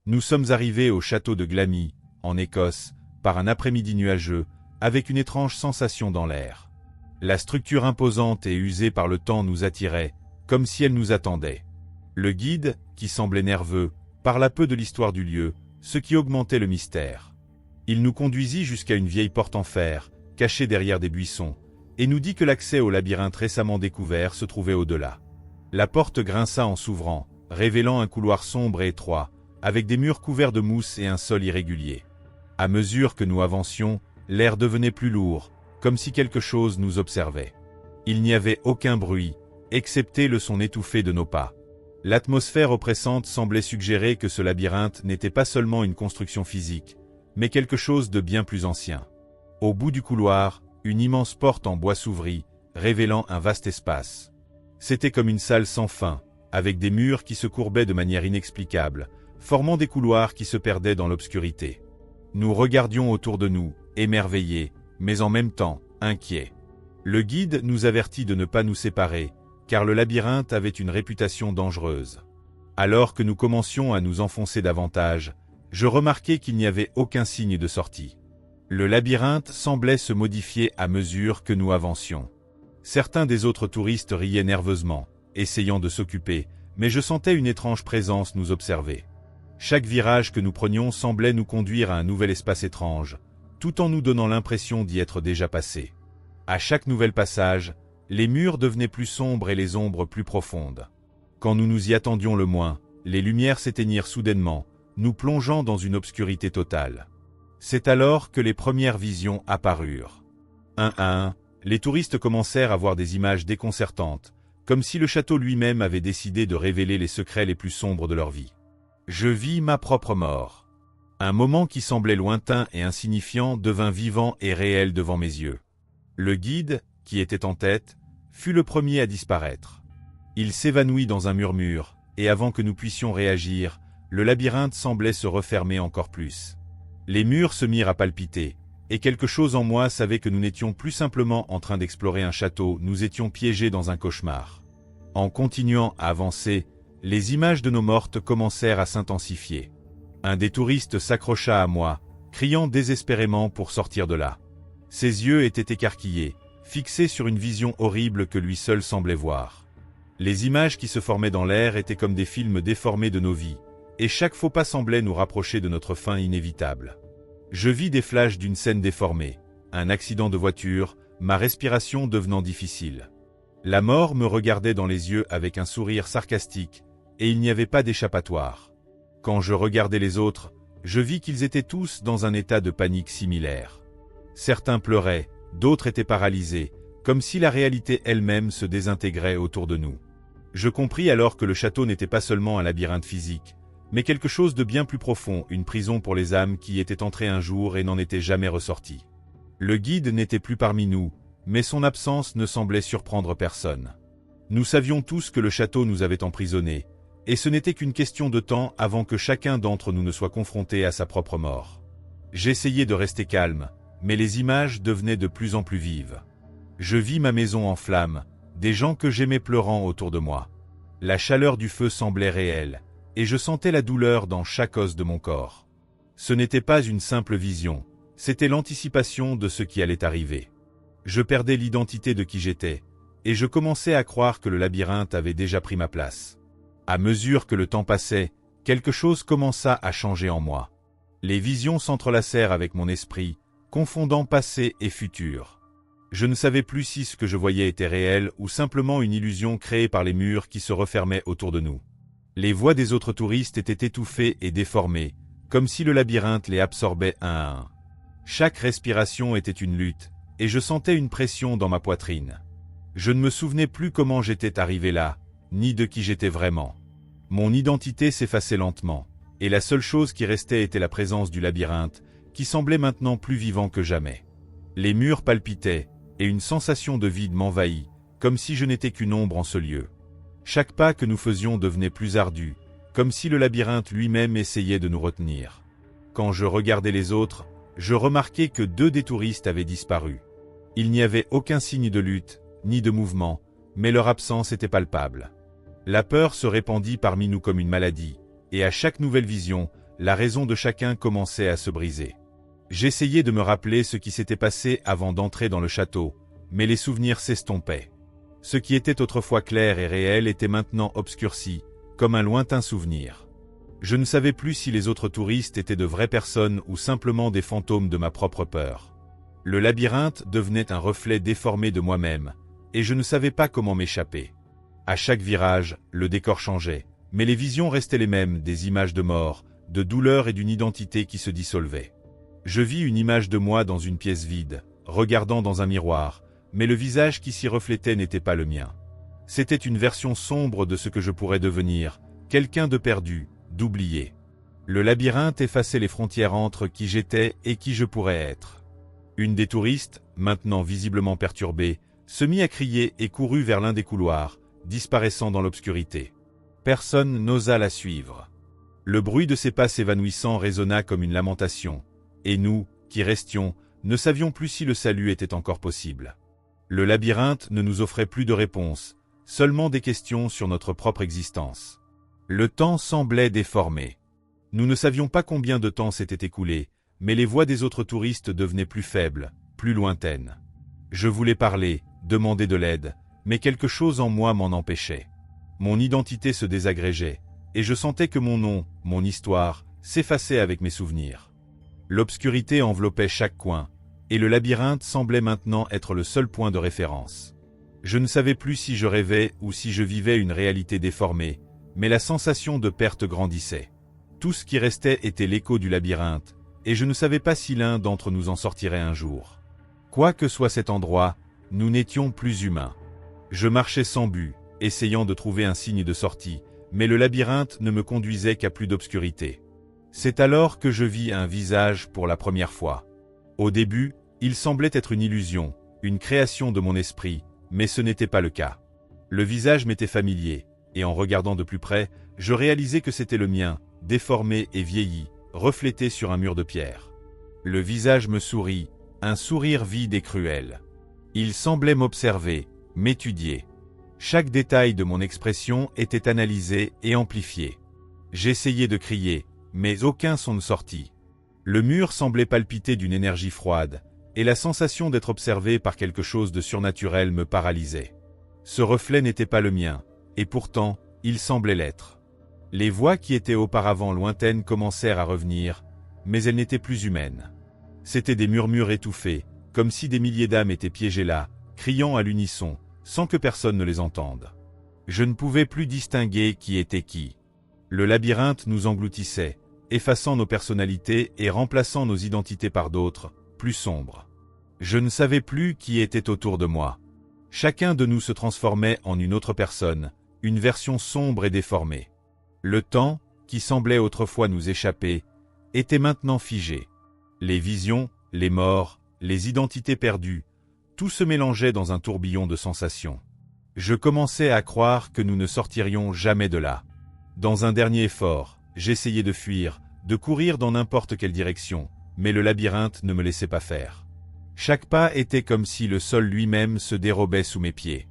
Nous sommes arrivés au château de Glamy, en Écosse, par un après-midi nuageux, avec une étrange sensation dans l'air. La structure imposante et usée par le temps nous attirait, comme si elle nous attendait. Le guide, qui semblait nerveux, parla peu de l'histoire du lieu, ce qui augmentait le mystère. Il nous conduisit jusqu'à une vieille porte en fer, cachée derrière des buissons, et nous dit que l'accès au labyrinthe récemment découvert se trouvait au-delà. La porte grinça en s'ouvrant, révélant un couloir sombre et étroit, avec des murs couverts de mousse et un sol irrégulier. À mesure que nous avancions, l'air devenait plus lourd, comme si quelque chose nous observait. Il n'y avait aucun bruit, excepté le son étouffé de nos pas. L'atmosphère oppressante semblait suggérer que ce labyrinthe n'était pas seulement une construction physique, mais quelque chose de bien plus ancien. Au bout du couloir, une immense porte en bois s'ouvrit, révélant un vaste espace. C'était comme une salle sans fin, avec des murs qui se courbaient de manière inexplicable, formant des couloirs qui se perdaient dans l'obscurité. Nous regardions autour de nous, émerveillés, mais en même temps, inquiets. Le guide nous avertit de ne pas nous séparer, car le labyrinthe avait une réputation dangereuse. Alors que nous commencions à nous enfoncer davantage, je remarquai qu'il n'y avait aucun signe de sortie. Le labyrinthe semblait se modifier à mesure que nous avancions. Certains des autres touristes riaient nerveusement, essayant de s'occuper, mais je sentais une étrange présence nous observer. Chaque virage que nous prenions semblait nous conduire à un nouvel espace étrange, tout en nous donnant l'impression d'y être déjà passé. À chaque nouvel passage, les murs devenaient plus sombres et les ombres plus profondes. Quand nous nous y attendions le moins, les lumières s'éteignirent soudainement, nous plongeant dans une obscurité totale. C'est alors que les premières visions apparurent. Un à un, les touristes commencèrent à voir des images déconcertantes, comme si le château lui-même avait décidé de révéler les secrets les plus sombres de leur vie. Je vis ma propre mort. Un moment qui semblait lointain et insignifiant devint vivant et réel devant mes yeux. Le guide, qui était en tête, fut le premier à disparaître. Il s'évanouit dans un murmure, et avant que nous puissions réagir, le labyrinthe semblait se refermer encore plus. Les murs se mirent à palpiter, et quelque chose en moi savait que nous n'étions plus simplement en train d'explorer un château, nous étions piégés dans un cauchemar. En continuant à avancer, les images de nos mortes commencèrent à s'intensifier. Un des touristes s'accrocha à moi, criant désespérément pour sortir de là. Ses yeux étaient écarquillés, fixés sur une vision horrible que lui seul semblait voir. Les images qui se formaient dans l'air étaient comme des films déformés de nos vies, et chaque faux pas semblait nous rapprocher de notre fin inévitable. Je vis des flashs d'une scène déformée, un accident de voiture, ma respiration devenant difficile. La mort me regardait dans les yeux avec un sourire sarcastique, et il n'y avait pas d'échappatoire. Quand je regardais les autres, je vis qu'ils étaient tous dans un état de panique similaire. Certains pleuraient, d'autres étaient paralysés, comme si la réalité elle-même se désintégrait autour de nous. Je compris alors que le château n'était pas seulement un labyrinthe physique, mais quelque chose de bien plus profond, une prison pour les âmes qui étaient entrées un jour et n'en étaient jamais ressorties. Le guide n'était plus parmi nous, mais son absence ne semblait surprendre personne. Nous savions tous que le château nous avait emprisonnés, et ce n'était qu'une question de temps avant que chacun d'entre nous ne soit confronté à sa propre mort. J'essayais de rester calme, mais les images devenaient de plus en plus vives. Je vis ma maison en flammes, des gens que j'aimais pleurant autour de moi. La chaleur du feu semblait réelle, et je sentais la douleur dans chaque os de mon corps. Ce n'était pas une simple vision, c'était l'anticipation de ce qui allait arriver. Je perdais l'identité de qui j'étais, et je commençais à croire que le labyrinthe avait déjà pris ma place. À mesure que le temps passait, quelque chose commença à changer en moi. Les visions s'entrelacèrent avec mon esprit, confondant passé et futur. Je ne savais plus si ce que je voyais était réel ou simplement une illusion créée par les murs qui se refermaient autour de nous. Les voix des autres touristes étaient étouffées et déformées, comme si le labyrinthe les absorbait un à un. Chaque respiration était une lutte, et je sentais une pression dans ma poitrine. Je ne me souvenais plus comment j'étais arrivé là, ni de qui j'étais vraiment. Mon identité s'effaçait lentement, et la seule chose qui restait était la présence du labyrinthe, qui semblait maintenant plus vivant que jamais. Les murs palpitaient, et une sensation de vide m'envahit, comme si je n'étais qu'une ombre en ce lieu. Chaque pas que nous faisions devenait plus ardu, comme si le labyrinthe lui-même essayait de nous retenir. Quand je regardais les autres, je remarquai que 2 des touristes avaient disparu. Il n'y avait aucun signe de lutte, ni de mouvement, mais leur absence était palpable. La peur se répandit parmi nous comme une maladie, et à chaque nouvelle vision, la raison de chacun commençait à se briser. J'essayais de me rappeler ce qui s'était passé avant d'entrer dans le château, mais les souvenirs s'estompaient. Ce qui était autrefois clair et réel était maintenant obscurci, comme un lointain souvenir. Je ne savais plus si les autres touristes étaient de vraies personnes ou simplement des fantômes de ma propre peur. Le labyrinthe devenait un reflet déformé de moi-même, et je ne savais pas comment m'échapper. À chaque virage, le décor changeait, mais les visions restaient les mêmes, des images de mort, de douleur et d'une identité qui se dissolvait. Je vis une image de moi dans une pièce vide, regardant dans un miroir, mais le visage qui s'y reflétait n'était pas le mien. C'était une version sombre de ce que je pourrais devenir, quelqu'un de perdu, d'oublié. Le labyrinthe effaçait les frontières entre qui j'étais et qui je pourrais être. Une des touristes, maintenant visiblement perturbée, se mit à crier et courut vers l'un des couloirs, disparaissant dans l'obscurité. Personne n'osa la suivre. Le bruit de ses pas s'évanouissant résonna comme une lamentation, et nous, qui restions, ne savions plus si le salut était encore possible. Le labyrinthe ne nous offrait plus de réponses, seulement des questions sur notre propre existence. Le temps semblait déformé. Nous ne savions pas combien de temps s'était écoulé, mais les voix des autres touristes devenaient plus faibles, plus lointaines. Je voulais parler, demander de l'aide, mais quelque chose en moi m'en empêchait. Mon identité se désagrégeait, et je sentais que mon nom, mon histoire, s'effaçait avec mes souvenirs. L'obscurité enveloppait chaque coin, et le labyrinthe semblait maintenant être le seul point de référence. Je ne savais plus si je rêvais ou si je vivais une réalité déformée, mais la sensation de perte grandissait. Tout ce qui restait était l'écho du labyrinthe, et je ne savais pas si l'un d'entre nous en sortirait un jour. Quoi que soit cet endroit, nous n'étions plus humains. Je marchais sans but, essayant de trouver un signe de sortie, mais le labyrinthe ne me conduisait qu'à plus d'obscurité. C'est alors que je vis un visage pour la première fois. Au début, il semblait être une illusion, une création de mon esprit, mais ce n'était pas le cas. Le visage m'était familier, et en regardant de plus près, je réalisais que c'était le mien, déformé et vieilli, reflété sur un mur de pierre. Le visage me sourit, un sourire vide et cruel. Il semblait m'observer, m'étudier. Chaque détail de mon expression était analysé et amplifié. J'essayais de crier, mais aucun son ne sortit. Le mur semblait palpiter d'une énergie froide, et la sensation d'être observé par quelque chose de surnaturel me paralysait. Ce reflet n'était pas le mien, et pourtant, il semblait l'être. Les voix qui étaient auparavant lointaines commencèrent à revenir, mais elles n'étaient plus humaines. C'étaient des murmures étouffés, comme si des milliers d'âmes étaient piégées là, criant à l'unisson, sans que personne ne les entende. Je ne pouvais plus distinguer qui était qui. Le labyrinthe nous engloutissait, effaçant nos personnalités et remplaçant nos identités par d'autres, plus sombres. Je ne savais plus qui était autour de moi. Chacun de nous se transformait en une autre personne, une version sombre et déformée. Le temps, qui semblait autrefois nous échapper, était maintenant figé. Les visions, les morts, les identités perdues, tout se mélangeait dans un tourbillon de sensations. Je commençais à croire que nous ne sortirions jamais de là. Dans un dernier effort, j'essayais de fuir, de courir dans n'importe quelle direction, mais le labyrinthe ne me laissait pas faire. Chaque pas était comme si le sol lui-même se dérobait sous mes pieds.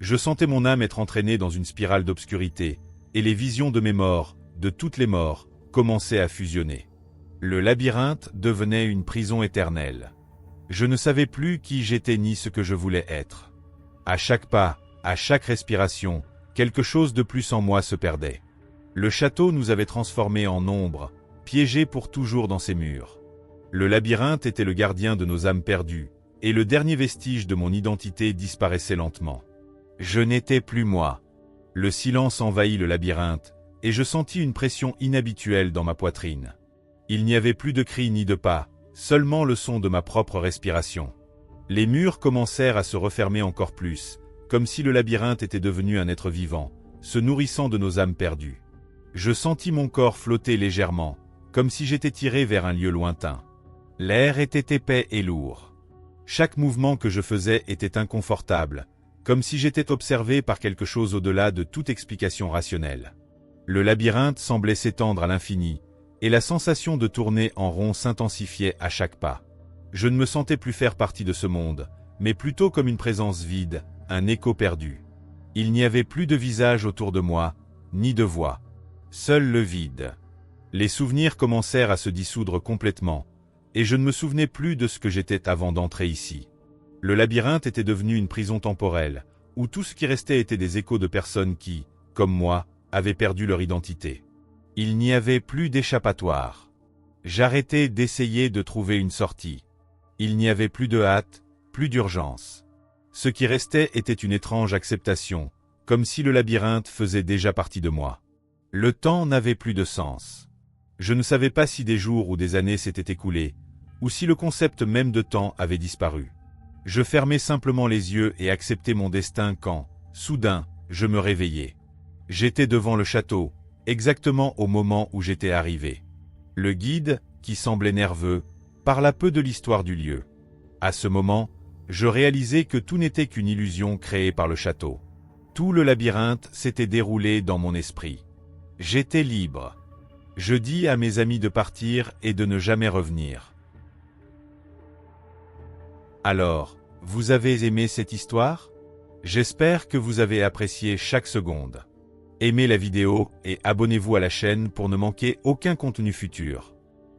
Je sentais mon âme être entraînée dans une spirale d'obscurité, et les visions de mes morts, de toutes les morts, commençaient à fusionner. Le labyrinthe devenait une prison éternelle. Je ne savais plus qui j'étais ni ce que je voulais être. À chaque pas, à chaque respiration, quelque chose de plus en moi se perdait. Le château nous avait transformés en ombre, piégés pour toujours dans ses murs. Le labyrinthe était le gardien de nos âmes perdues, et le dernier vestige de mon identité disparaissait lentement. Je n'étais plus moi. Le silence envahit le labyrinthe, et je sentis une pression inhabituelle dans ma poitrine. Il n'y avait plus de cris ni de pas, seulement le son de ma propre respiration. Les murs commencèrent à se refermer encore plus, comme si le labyrinthe était devenu un être vivant, se nourrissant de nos âmes perdues. Je sentis mon corps flotter légèrement, comme si j'étais tiré vers un lieu lointain. L'air était épais et lourd. Chaque mouvement que je faisais était inconfortable, comme si j'étais observé par quelque chose au-delà de toute explication rationnelle. Le labyrinthe semblait s'étendre à l'infini, et la sensation de tourner en rond s'intensifiait à chaque pas. Je ne me sentais plus faire partie de ce monde, mais plutôt comme une présence vide, un écho perdu. Il n'y avait plus de visage autour de moi, ni de voix. Seul le vide. Les souvenirs commencèrent à se dissoudre complètement, et je ne me souvenais plus de ce que j'étais avant d'entrer ici. Le labyrinthe était devenu une prison temporelle, où tout ce qui restait était des échos de personnes qui, comme moi, avaient perdu leur identité. Il n'y avait plus d'échappatoire. J'arrêtais d'essayer de trouver une sortie. Il n'y avait plus de hâte, plus d'urgence. Ce qui restait était une étrange acceptation, comme si le labyrinthe faisait déjà partie de moi. Le temps n'avait plus de sens. Je ne savais pas si des jours ou des années s'étaient écoulés, ou si le concept même de temps avait disparu. Je fermais simplement les yeux et acceptais mon destin quand, soudain, je me réveillais. J'étais devant le château, exactement au moment où j'étais arrivé. Le guide, qui semblait nerveux, parla peu de l'histoire du lieu. À ce moment, je réalisais que tout n'était qu'une illusion créée par le château. Tout le labyrinthe s'était déroulé dans mon esprit. J'étais libre. Je dis à mes amis de partir et de ne jamais revenir. Alors, vous avez aimé cette histoire? J'espère que vous avez apprécié chaque seconde. Aimez la vidéo et abonnez-vous à la chaîne pour ne manquer aucun contenu futur.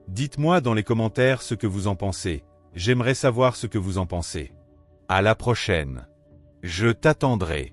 Dites-moi dans les commentaires ce que vous en pensez. J'aimerais savoir ce que vous en pensez. À la prochaine. Je t'attendrai.